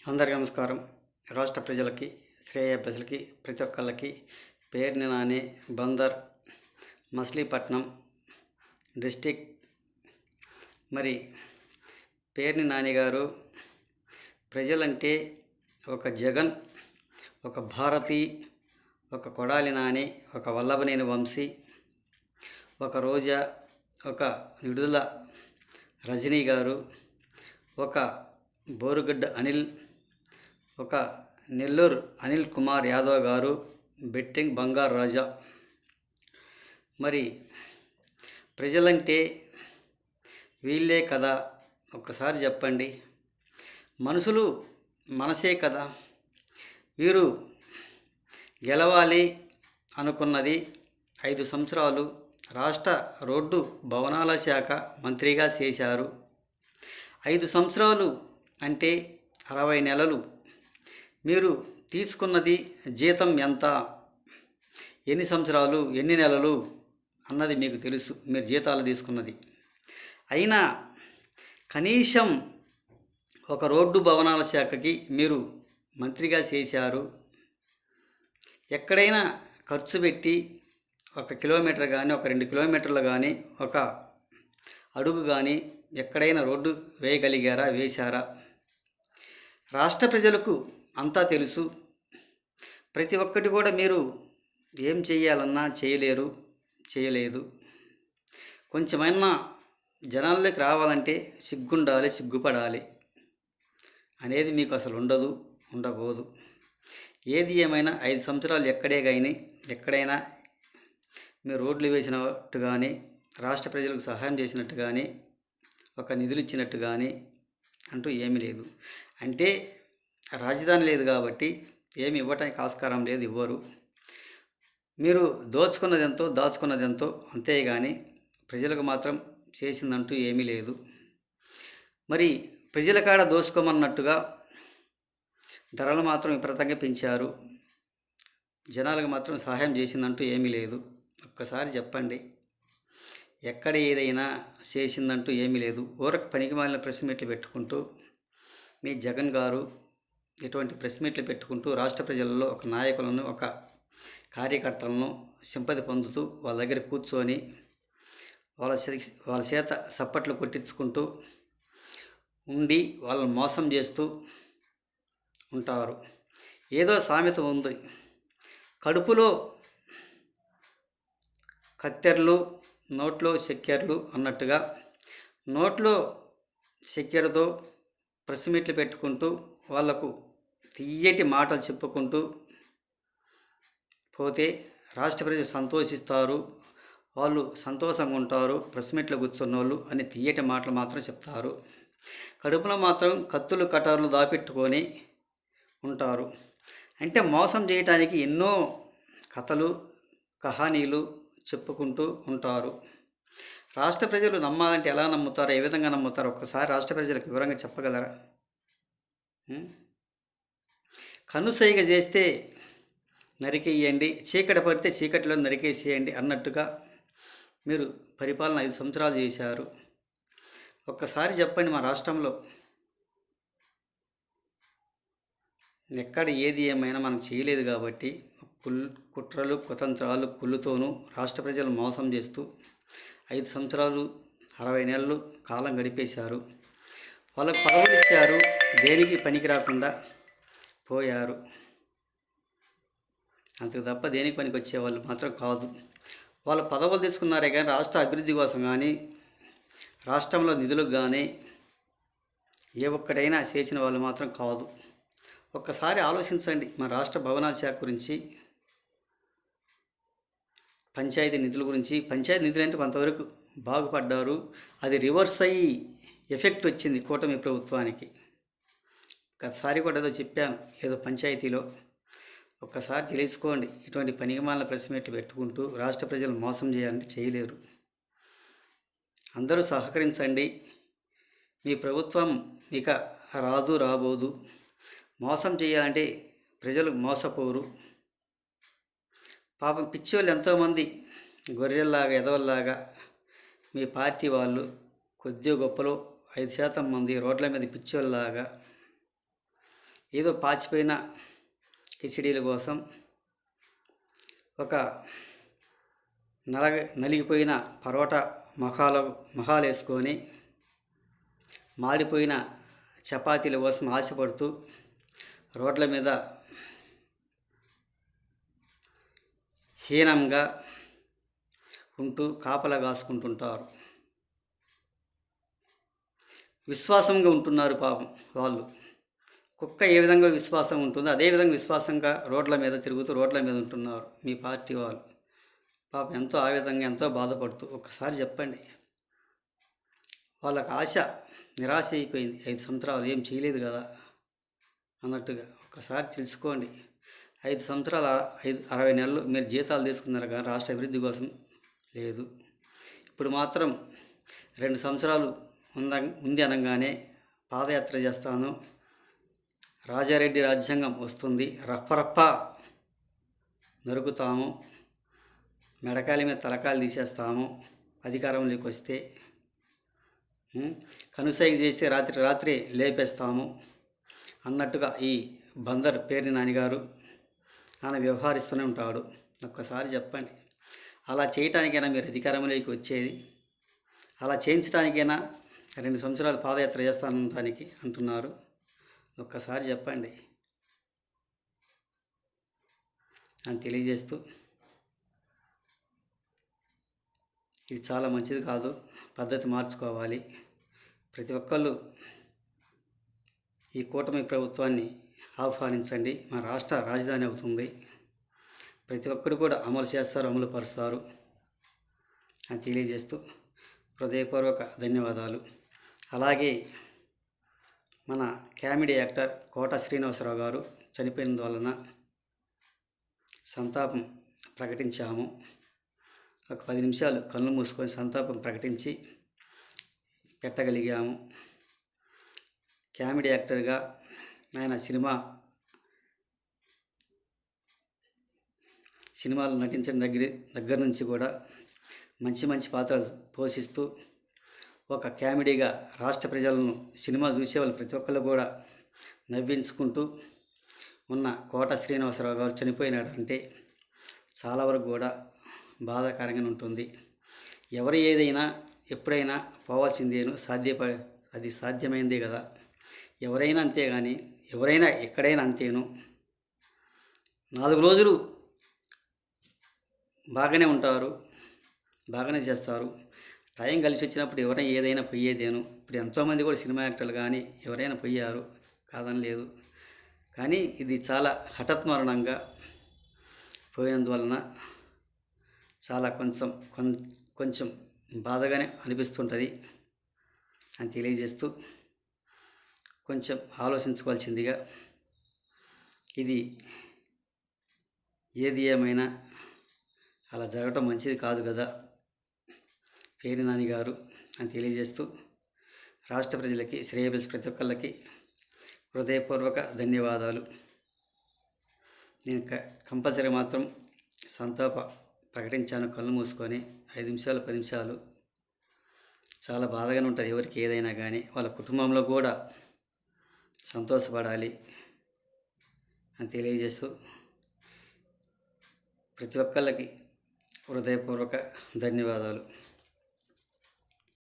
అందరికీ నమస్కారం. రాష్ట్ర ప్రజలకి, శ్రేయోభిలాషులకి, ప్రతి ఒక్కళ్ళకి పేరుని నాని బందర్ మచిలీపట్నం డిస్టిక్. మరి పేరుని నాని గారు ప్రజలంటే ఒక జగన్, ఒక భారతి, ఒక కొడాలి నాని, ఒక వల్లభనేని వంశీ, ఒక రోజా, ఒక విడుదల రజనీ గారు, ఒక బోరుగడ్డ అనిల్, ఒక నెల్లూరు అనిల్ కుమార్ యాదవ్ గారు, బెట్టింగ్ బంగారు రాజా. మరి ప్రజలంటే వీళ్ళే కదా, ఒక్కసారి చెప్పండి. మనుషులు మనసే కదా. వీరు గెలవాలి అనుకున్నది 5 సంవత్సరాలు రాష్ట్ర రోడ్డు భవనాల శాఖ మంత్రిగా చేశారు. 5 సంవత్సరాలు అంటే 60 నెలలు. మీరు తీసుకున్నది జీతం ఎంత, ఎన్ని సంవత్సరాలు, ఎన్ని నెలలు అన్నది మీకు తెలుసు. మీరు జీతాలు తీసుకున్నది అయినా కనీసం ఒక రోడ్డు భవనాల శాఖకి మీరు మంత్రిగా చేశారు. ఎక్కడైనా ఖర్చు పెట్టి 1 కిలోమీటర్ కానీ, ఒక 2 కిలోమీటర్లు కానీ, ఒక అడుగు కానీ ఎక్కడైనా రోడ్డు వేయగలిగారా, వేశారా? రాష్ట్ర ప్రజలకు అంతా తెలుసు. ప్రతి ఒక్కటి కూడా మీరు ఏం చేయాలన్నా చేయలేదు. కొంచెమైనా జనాల్లోకి రావాలంటే సిగ్గుండాలి, సిగ్గుపడాలి అనేది మీకు అసలు ఉండబోదు. ఏది ఏమైనా 5 సంవత్సరాలు ఎక్కడైనా మీరు రోడ్లు వేసినట్టు కానీ, రాష్ట్ర ప్రజలకు సహాయం చేసినట్టు కానీ, ఒక నిధులు ఇచ్చినట్టు కానీ అంటూ ఏమీ లేదు. అంటే రాజధాని లేదు కాబట్టి ఏమి ఇవ్వటానికి ఆస్కారం లేదు, ఇవ్వరు. మీరు దాచుకున్నది ఎంతో అంతేగాని ప్రజలకు మాత్రం చేసిందంటూ ఏమీ లేదు. మరి ప్రజల కాడ దోచుకోమన్నట్టుగా ధరలు మాత్రం విపరీతంగా పెంచారు. జనాలకు మాత్రం సహాయం చేసిందంటూ ఏమీ లేదు. ఒక్కసారి చెప్పండి, ఎక్కడ ఏదైనా చేసిందంటూ ఏమీ లేదు. ఊరకు పనికి మాలిన ప్రెస్ మీట్లు పెట్టుకుంటూ మీ జగన్ గారు ఇటువంటి ప్రెస్ మీట్లు పెట్టుకుంటూ రాష్ట్ర ప్రజలలో ఒక నాయకులను, ఒక కార్యకర్తలను సింపతి పొందుతూ వాళ్ళ దగ్గర కూర్చొని వాళ్ళ చేత సప్పట్లు కొట్టించుకుంటూ ఉండి వాళ్ళని మోసం చేస్తూ ఉంటారు. ఏదో సామెత ఉంది, కడుపులో కత్తెరలు నోట్లో చక్కెరలు అన్నట్టుగా నోట్లో చక్కెరతో ప్రెస్ మీట్లు పెట్టుకుంటూ వాళ్లకు తీయటి మాటలు చెప్పుకుంటూ పోతే రాష్ట్ర ప్రజలు సంతోషిస్తారు, వాళ్ళు సంతోషంగా ఉంటారు. ప్రెస్ మీట్లో కూర్చున్న వాళ్ళు అని తీయటి మాటలు మాత్రం చెప్తారు. కడుపులో మాత్రం కత్తులు కటారులు దాపెట్టుకొని ఉంటారు. అంటే మోసం చేయటానికి ఎన్నో కథలు, కహానీలు చెప్పుకుంటూ ఉంటారు. రాష్ట్ర ప్రజలు నమ్మాలంటే ఎలా నమ్ముతారు, ఏ విధంగా నమ్ముతారు? ఒక్కసారి రాష్ట్ర ప్రజలకు వివరంగా చెప్పగలరా? కనుసైగ చేస్తే నరికేయండి, చీకటి పడితే చీకటిలో నరికేసేయండి అన్నట్టుగా మీరు పరిపాలన 5 సంవత్సరాలు చేశారు. ఒక్కసారి చెప్పండి, మా రాష్ట్రంలో ఎక్కడ ఏది ఏమైనా మనం చేయలేదు కాబట్టి కుట్రలు, కుతంత్రాలు, కుళ్ళుతోనూ రాష్ట్ర ప్రజలు మోసం చేస్తూ 5 సంవత్సరాలు 60 నెలలు కాలం గడిపేశారు. వాళ్ళకు పదవులు ఇచ్చారు, దేనికి పనికి రాకుండా పోయారు. అంతకు తప్ప దేనికి పనికి వచ్చేవాళ్ళు మాత్రం కాదు. వాళ్ళ పదవులు తీసుకున్నారే కానీ రాష్ట్ర అభివృద్ధి కోసం కానీ, రాష్ట్రంలో నిధులకు కానీ ఏ ఒక్కడైనా చేసిన వాళ్ళు మాత్రం కాదు. ఒక్కసారి ఆలోచించండి. మన రాష్ట్ర భవనాల శాఖ గురించి, పంచాయతీ నిధుల గురించి. పంచాయతీ నిధులు అంటే కొంతవరకు బాగుపడ్డారు. అది రివర్స్ అయ్యి ఎఫెక్ట్ వచ్చింది కూటమి ప్రభుత్వానికి. గతసారి కూడా ఏదో చెప్పాను, ఏదో పంచాయతీలో. ఒక్కసారి తెలుసుకోండి. ఇటువంటి పనికిమాలిన ప్రెస్ మీట్లు పెట్టుకుంటూ రాష్ట్ర ప్రజలు మోసం చేయాలంటే చేయలేరు. అందరూ సహకరించండి. మీ ప్రభుత్వం ఇక రాబోదు. మోసం చేయాలంటే ప్రజలు మోసపోరు. పాపం పిచ్చివాళ్ళు ఎంతోమంది గొర్రెల్లాగా, ఎదవల్లాగా మీ పార్టీ వాళ్ళు కొద్దిగా గొప్పలో 5% మంది రోడ్ల మీద పిచ్చివాళ్ళలాగా ఏదో పాచిపోయిన కిచిడీల కోసం ఒక నలిగిపోయిన పరోటా మహాలు వేసుకొని మాడిపోయిన చపాతీల కోసం ఆశపడుతూ రోడ్ల మీద హీనంగా ఉంటూ కాపలా కాసుకుంటుంటారు. విశ్వాసంగా ఉంటున్నారు పాపం వాళ్ళు. కుక్క ఏ విధంగా విశ్వాసం ఉంటుందో అదేవిధంగా విశ్వాసంగా రోడ్ల మీద తిరుగుతూ రోడ్ల మీద ఉంటున్నారు మీ పార్టీ వాళ్ళు. పాపం ఎంతో ఆ విధంగా ఎంతో బాధపడుతూ. ఒక్కసారి చెప్పండి, వాళ్ళకి ఆశ నిరాశ అయిపోయింది. 5 సంవత్సరాలు ఏం చేయలేదు కదా అన్నట్టుగా. ఒక్కసారి తెలుసుకోండి, 5 సంవత్సరాలు 60 నెలలు మీరు జీతాలు తీసుకున్నారు కానీ రాష్ట్ర అభివృద్ధి కోసం లేదు. ఇప్పుడు మాత్రం 2 సంవత్సరాలు ఉంది అనగానే పాదయాత్ర చేస్తాను, రాజారెడ్డి రాజ్యాంగం వస్తుంది, రప్ప నరుకుతాము, మెడకాయల మీద తలకాయలు తీసేస్తాము అధికారంలోకి వస్తే, కనుసైగ చేస్తే రాత్రి లేపేస్తాము అన్నట్టుగా ఈ బందర్ పేర్ని నానిగారు ఆయన వ్యవహరిస్తూనే ఉంటాడు. ఒక్కసారి చెప్పండి, అలా చేయటానికైనా మీరు అధికారంలోకి వచ్చేది? అలా చేయించడానికైనా 2 సంవత్సరాలు పాదయాత్ర చేస్తానడానికి అంటున్నారు. ఒక్కసారి చెప్పండి అని తెలియజేస్తూ, ఇది చాలా మంచిది కాదు, పద్ధతి మార్చుకోవాలి. ప్రతి ఒక్కళ్ళు ఈ కూటమి ప్రభుత్వాన్ని ఆహ్వానించండి. మా రాష్ట్ర రాజధాని అవుతుంది, ప్రతి ఒక్కరు కూడా అమలు చేస్తారు, అమలు పరుస్తారు అని తెలియజేస్తూ హృదయపూర్వక ధన్యవాదాలు. అలాగే మన కామెడీ యాక్టర్ కోట శ్రీనివాసరావు గారు చనిపోయినందువలన సంతాపం ప్రకటించాము. ఒక 10 నిమిషాలు కళ్ళు మూసుకొని సంతాపం ప్రకటించి పెట్టగలిగాము. కామెడీ యాక్టర్గా ఆయన సినిమాలు నటించిన దగ్గర నుంచి కూడా మంచి పాత్రలు పోషిస్తూ ఒక కామెడీగా రాష్ట్ర ప్రజలను సినిమా చూసేవాళ్ళు ప్రతి ఒక్కళ్ళు కూడా నవ్వించుకుంటూ ఉన్న కోట శ్రీనివాసరావు గారు చనిపోయినాడు అంటే చాలా వరకు కూడా బాధాకరంగా ఉంటుంది. ఎవరు ఏదైనా ఎప్పుడైనా పోవాల్సిందేను, అది సాధ్యమైందే కదా. ఎవరైనా అంతే, కానీ ఎవరైనా ఎక్కడైనా అంతేను. 4 రోజులు బాగానే ఉంటారు, బాగానే చేస్తారు. టైం కలిసి వచ్చినప్పుడు ఎవరైనా ఏదైనా పోయేదేను. ఇప్పుడు ఎంతోమంది కూడా సినిమా యాక్టర్లు కానీ ఎవరైనా పోయారు, కాదని లేదు. కానీ ఇది చాలా హఠాత్మరణంగా పోయినందువలన చాలా కొంచెం బాధగానే అనిపిస్తుంటుంది అని తెలియజేస్తూ, కొంచెం ఆలోచించుకోవాల్సిందిగా, ఇది ఏది ఏమైనా అలా జరగటం మంచిది కాదు కదా పేర్ని నాని గారు అని తెలియజేస్తూ, రాష్ట్ర ప్రజలకి, శ్రేయభిలాషి ప్రతి ఒక్కళ్ళకి హృదయపూర్వక ధన్యవాదాలు. నేను కంపల్సరీ మాత్రం సంతాప ప్రకటించాను కళ్ళు మూసుకొని. 5 నిమిషాలు 10 నిమిషాలు చాలా బాధగానే ఉంటుంది ఎవరికి ఏదైనా కానీ. వాళ్ళ కుటుంబంలో కూడా సంతోషపడాలి అని తెలియజేస్తూ, ప్రతి ఒక్కళ్ళకి హృదయపూర్వక ధన్యవాదాలు.